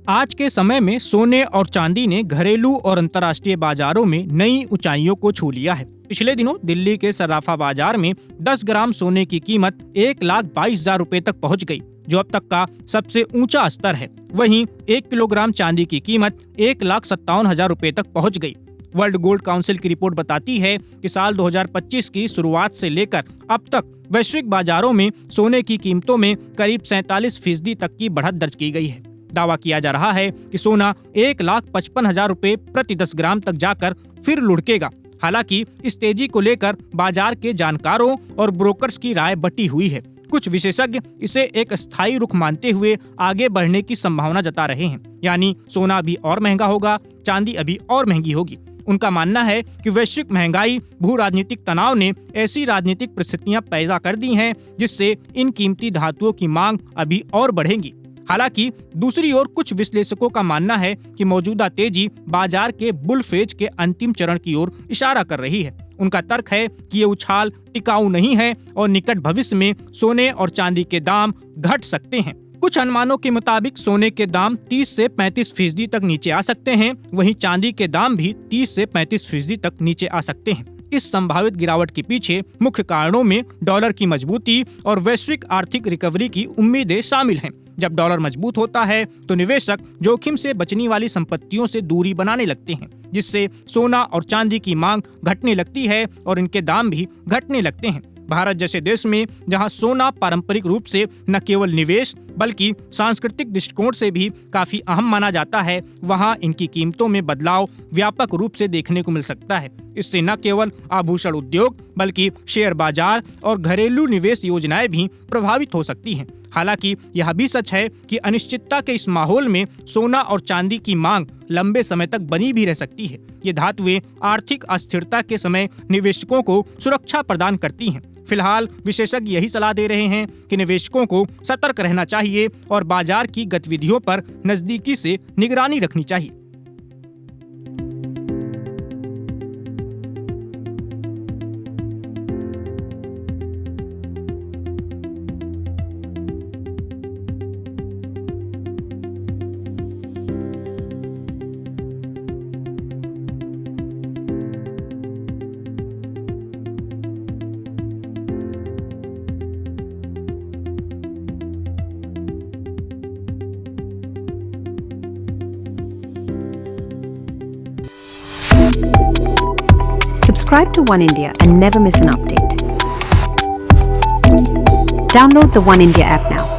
आज के समय में सोने और चांदी ने घरेलू और अंतर्राष्ट्रीय बाजारों में नई ऊंचाइयों को छू लिया है। पिछले दिनों दिल्ली के सर्राफा बाजार में 10 ग्राम सोने की कीमत 1,22,000 रुपए तक पहुंच गई, जो अब तक का सबसे ऊंचा स्तर है। वहीं 1 किलोग्राम चांदी की कीमत 1,57,000 रुपए तक पहुंच गई। वर्ल्ड गोल्ड काउंसिल की रिपोर्ट बताती है कि साल 2025 की शुरुआत से लेकर अब तक वैश्विक बाजारों में सोने की कीमतों में करीब 47% तक की बढ़त दर्ज की गई है। दावा किया जा रहा है कि सोना 1,55,000 रुपए प्रति 10 ग्राम तक जाकर फिर लुढ़केगा। हालांकि इस तेजी को लेकर बाजार के जानकारों और ब्रोकर्स की राय बटी हुई है। कुछ विशेषज्ञ इसे एक स्थायी रुख मानते हुए आगे बढ़ने की संभावना जता रहे हैं, यानी सोना अभी और महंगा होगा, चांदी अभी और महंगी होगी। उनका मानना है कि वैश्विक महंगाई, भू राजनीतिक तनाव ने ऐसी राजनीतिक परिस्थितियां पैदा कर दी हैं जिससे इन कीमती धातुओं की मांग अभी और बढ़ेगी। हालांकि दूसरी ओर कुछ विश्लेषकों का मानना है कि मौजूदा तेजी बाजार के बुल फेज के अंतिम चरण की ओर इशारा कर रही है। उनका तर्क है कि ये उछाल टिकाऊ नहीं है और निकट भविष्य में सोने और चांदी के दाम घट सकते हैं। कुछ अनुमानों के मुताबिक सोने के दाम 30 से 35% तक नीचे आ सकते हैं, वहीं चांदी के दाम भी 30 से 35% तक नीचे आ सकते हैं। इस संभावित गिरावट के पीछे मुख्य कारणों में डॉलर की मजबूती और वैश्विक आर्थिक रिकवरी की उम्मीदें शामिल हैं। जब डॉलर मजबूत होता है तो निवेशक जोखिम से बचने वाली संपत्तियों से दूरी बनाने लगते हैं, जिससे सोना और चांदी की मांग घटने लगती है और इनके दाम भी घटने लगते हैं। भारत जैसे देश में जहां सोना पारंपरिक रूप से न केवल निवेश बल्कि सांस्कृतिक दृष्टिकोण से भी काफी अहम माना जाता है, वहां इनकी कीमतों में बदलाव व्यापक रूप से देखने को मिल सकता है। इससे न केवल आभूषण उद्योग बल्कि शेयर बाजार और घरेलू निवेश योजनाएं भी प्रभावित हो सकती हैं। हालांकि यह भी सच है कि अनिश्चितता के इस माहौल में सोना और चांदी की मांग लंबे समय तक बनी भी रह सकती है। ये धातुएं आर्थिक अस्थिरता के समय निवेशकों को सुरक्षा प्रदान करती हैं। फिलहाल विशेषज्ञ यही सलाह दे रहे हैं कि निवेशकों को सतर्क रहना चाहिए और बाजार की गतिविधियों पर नजदीकी से निगरानी रखनी चाहिए। Subscribe to One India and never miss an update. Download the One India app now.